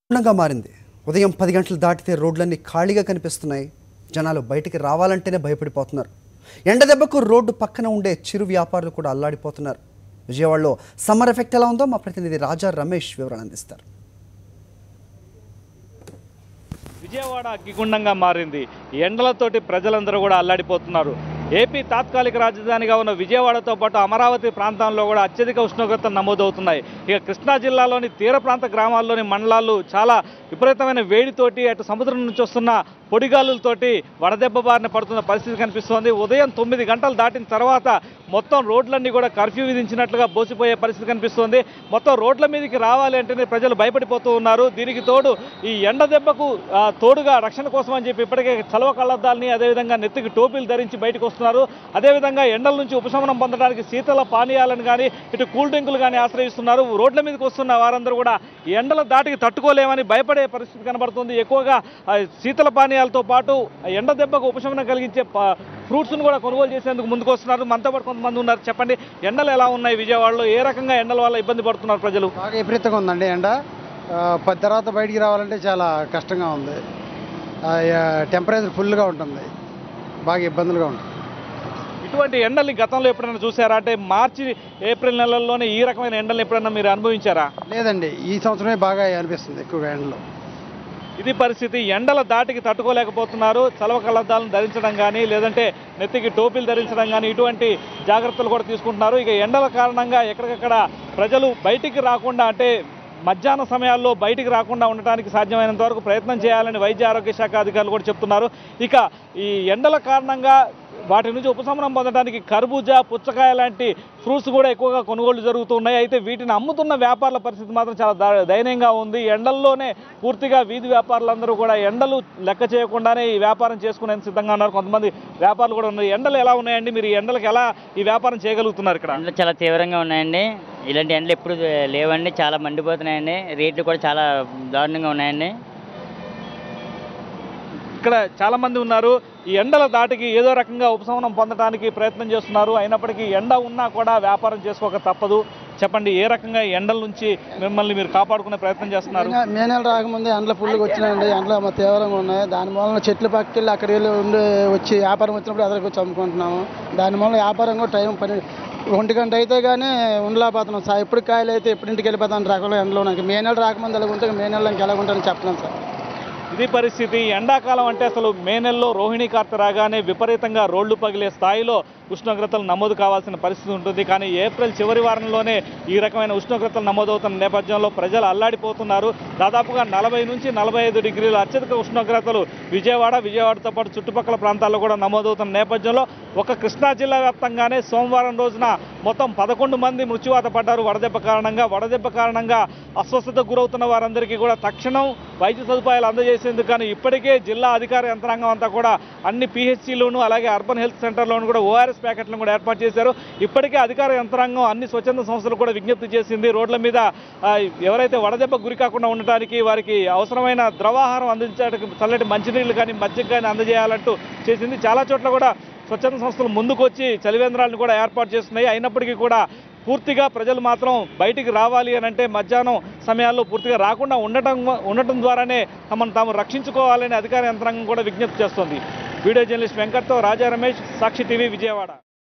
దారుణంగా మారింది. ఉదయం 10 గంటలు దాటితే రోడ్లన్నీ ఖాళీగా కనిపిస్తున్నాయి. జనాలు బయటికి రావాలంటేనే భయపడిపోతున్నారు. ఎండ దెబ్బకు రోడ్డు పక్కన ఉండే చిరు వ్యాపారులు కూడా అల్లాడిపోతున్నారు. విజయవాడలో సమ్మర్ ఎఫెక్ట్ ఎలా ఉందో మా ప్రతినిధి రాజా రమేష్ వివరణ అందిస్తారు. విజయవాడ అగ్గిగుండంగా మారింది. ఎండలతోటి ప్రజలందరూ కూడా అల్లాడిపోతున్నారు. ఏపీ తాత్కాలిక రాజధానిగా ఉన్న విజయవాడతో పాటు అమరావతి ప్రాంతాల్లో కూడా అత్యధిక ఉష్ణోగ్రతలు నమోదవుతున్నాయి. ఇక కృష్ణా జిల్లాలోని తీర ప్రాంత గ్రామాల్లోని మండలాలు చాలా విపరీతమైన వేడితోటి అటు సముద్రం నుంచి వస్తున్న పొడిగాలులతోటి వడదెబ్బ బారిన పడుతున్న పరిస్థితి కనిపిస్తోంది. ఉదయం 9 గంటలు దాటిన తర్వాత మొత్తం రోడ్లన్నీ కూడా కర్ఫ్యూ విధించినట్లుగా బోసిపోయే పరిస్థితి కనిపిస్తోంది. మొత్తం రోడ్ల మీదకి రావాలి అంటేనే ప్రజలు భయపడిపోతూ ఉన్నారు. దీనికి తోడు ఈ ఎండ దెబ్బకు తోడుగా రక్షణ కోసం అని చెప్పి ఇప్పటికే చలవ కళ్ళద్దాలని అదేవిధంగా నెత్తికి టోపీలు ధరించి బయటకు వస్తున్నారు. అదేవిధంగా ఎండల నుంచి ఉపశమనం పొందడానికి శీతల పానీయాలను కానీ ఇటు కూల్ డ్రింకులు కానీ ఆశ్రయిస్తున్నారు. రోడ్ల మీదకి వస్తున్న వారందరూ కూడా ఎండల దాటికి తట్టుకోలేమని భయపడే పరిస్థితి కనబడుతుంది. ఎక్కువగా శీతల పానీయాలతో పాటు ఎండ దెబ్బకు ఉపశమనం కలిగించే ఫ్రూట్స్ను కూడా కొనుగోలు చేసేందుకు ముందుకు వస్తున్నారు. మనతో పాటు కొంతమంది ఉన్నారు. చెప్పండి, ఎండలు ఎలా ఉన్నాయి విజయవాడలో? ఏ రకంగా ఎండల వల్ల ఇబ్బంది పడుతున్నారు ప్రజలు? బాగా విపరీతంగా ఉందండి ఎండ. 10 తర్వాత బయటికి రావాలంటే చాలా కష్టంగా ఉంది. టెంపరేచర్ ఫుల్గా ఉంటుంది, బాగా ఇబ్బందులుగా ఉంటుంది. ఇటువంటి ఎండల్ని గతంలో ఎప్పుడైనా చూసారా? అంటే మార్చి ఏప్రిల్ నెలల్లోనే ఈ రకమైన ఎండలు ఎప్పుడైనా మీరు అనుభవించారా? లేదండి, ఈ సంవత్సరమే బాగా అనిపిస్తుంది ఎక్కువగా ఎండలు. ఇది పరిస్థితి. ఎండల దాటికి తట్టుకోలేకపోతున్నారు. చలవ కళ్ళద్దాలను ధరించడం కానీ లేదంటే నెత్తికి టోపీలు ధరించడం కానీ ఇటువంటి జాగ్రత్తలు కూడా తీసుకుంటున్నారు. ఇక ఎండల కారణంగా ఎక్కడికక్కడ ప్రజలు బయటికి రాకుండా, అంటే మధ్యాహ్న సమయాల్లో బయటికి రాకుండా ఉండటానికి సాధ్యమైనంత వరకు ప్రయత్నం చేయాలని వైద్య ఆరోగ్య శాఖ అధికారులు కూడా చెప్తున్నారు. ఇక ఈ ఎండల కారణంగా వాటి నుంచి ఉపశమనం పొందడానికి కర్బూజా, పుచ్చకాయ లాంటి ఫ్రూట్స్ కూడా ఎక్కువగా కొనుగోళ్లు జరుగుతున్నాయి. అయితే వీటిని అమ్ముతున్న వ్యాపారుల పరిస్థితి మాత్రం చాలా దయనీయంగా ఉంది. ఎండల్లోనే పూర్తిగా వీధి వ్యాపారులందరూ కూడా ఎండలు లెక్క చేయకుండానే ఈ వ్యాపారం చేసుకునేందుకు సిద్ధంగా ఉన్నారు. కొంతమంది వ్యాపారులు కూడా ఉన్నారు. ఎండలు ఎలా ఉన్నాయండి? మీరు ఈ ఎండలకు ఎలా ఈ వ్యాపారం చేయగలుగుతున్నారు? ఇక్కడ ఎండలు చాలా తీవ్రంగా ఉన్నాయండి. ఇలాంటి ఎండలు ఎప్పుడు లేవండి, చాలా మండిపోతున్నాయండి. రేట్లు కూడా చాలా దారుణంగా ఉన్నాయండి. ఇక్కడ చాలా మంది ఉన్నారు. ఈ ఎండల దాటికి ఏదో రకంగా ఉపశమనం పొందడానికి ప్రయత్నం చేస్తున్నారు. అయినప్పటికీ ఎండ ఉన్నా కూడా వ్యాపారం చేసుకోక తప్పదు. చెప్పండి, ఏ రకంగా ఎండల నుంచి మిమ్మల్ని మీరు కాపాడుకునే ప్రయత్నం చేస్తున్నారు? మే నెల రాకముందే ఎండలు ఫుల్గా వచ్చినాయండి. ఎండలు తీవ్రంగా ఉన్నాయి. దాని మూలన చెట్లు పక్కకి వెళ్ళి అక్కడికి వెళ్ళి ఉండి వచ్చి వ్యాపారం వచ్చినప్పుడు అదరికి వచ్చి అమ్ముకుంటున్నాము. దాని మూలన వ్యాపారం కూడా టైం 1 గంట అయితే కానీ ఉండలేకపోతున్నాం సార్. ఎప్పుడు కాయలు అయితే ఎప్పుడు ఇంటికి వెళ్ళిపోతాను రకంలో ఎండలో. నాకు మే నెల రాకముందు ఎలా ఉంటే మే నెలలో ఎలా ఉంటానని చెప్పలేను సార్. ఇది పరిస్థితి. ఎండాకాలం అంటే అసలు మే నెలలో రోహిణీ కార్తె రాగానే విపరీతంగా రోడ్లు పగిలే స్థాయిలో ఉష్ణోగ్రతలు నమోదు కావాల్సిన పరిస్థితి ఉంటుంది. కానీ ఏప్రిల్ చివరి వారంలోనే ఈ రకమైన ఉష్ణోగ్రతలు నమోదవుతున్న నేపథ్యంలో ప్రజలు అల్లాడిపోతున్నారు. దాదాపుగా 40 నుంచి 45 డిగ్రీల అత్యధిక ఉష్ణోగ్రతలు విజయవాడతో పాటు చుట్టుపక్కల ప్రాంతాల్లో కూడా నమోదవుతున్న నేపథ్యంలో ఒక కృష్ణా జిల్లా వ్యాప్తంగానే సోమవారం రోజున మొత్తం 11 మంది మృత్యువాత పడ్డారు వడదెబ్బ కారణంగా. వడదెబ్బ కారణంగా అస్వస్థతకు గురవుతున్న వారందరికీ కూడా తక్షణం వైద్య సదుపాయాలు అందజేసేందుకు కానీ ఇప్పటికే జిల్లా అధికార యంత్రాంగం అంతా కూడా అన్ని పిహెచ్సిలోను అలాగే అర్బన్ హెల్త్ సెంటర్లోను కూడా ఓఆర్ఎస్ ప్యాకెట్లను కూడా ఏర్పాటు చేశారు. ఇప్పటికే అధికార యంత్రాంగం అన్ని స్వచ్ఛంద సంస్థలు కూడా విజ్ఞప్తి చేసింది. రోడ్ల మీద ఎవరైతే వడదెబ్బ గురి కాకుండా ఉండటానికి వారికి అవసరమైన ద్రవాహారం అందించడానికి చల్లటి మంచినీళ్ళు కానీ మజ్జిగ కానీ అందజేయాలంటూ చేసింది. చాలా చోట్ల కూడా స్వచ్ఛంద సంస్థలు ముందుకొచ్చి చలివేంద్రాలను కూడా ఏర్పాటు చేస్తున్నాయి. అయినప్పటికీ కూడా పూర్తిగా ప్రజలు మాత్రం బయటికి రావాలి అని అంటే మధ్యాహ్నం సమయాల్లో పూర్తిగా రాకుండా ఉండటం ద్వారానే తమను తాము రక్షించుకోవాలని అధికార యంత్రాంగం కూడా విజ్ఞప్తి చేస్తోంది. వీడియో జర్నలిస్ట్ వెంకట్తో రాజా రమేష్, సాక్షి టీవీ, విజయవాడ.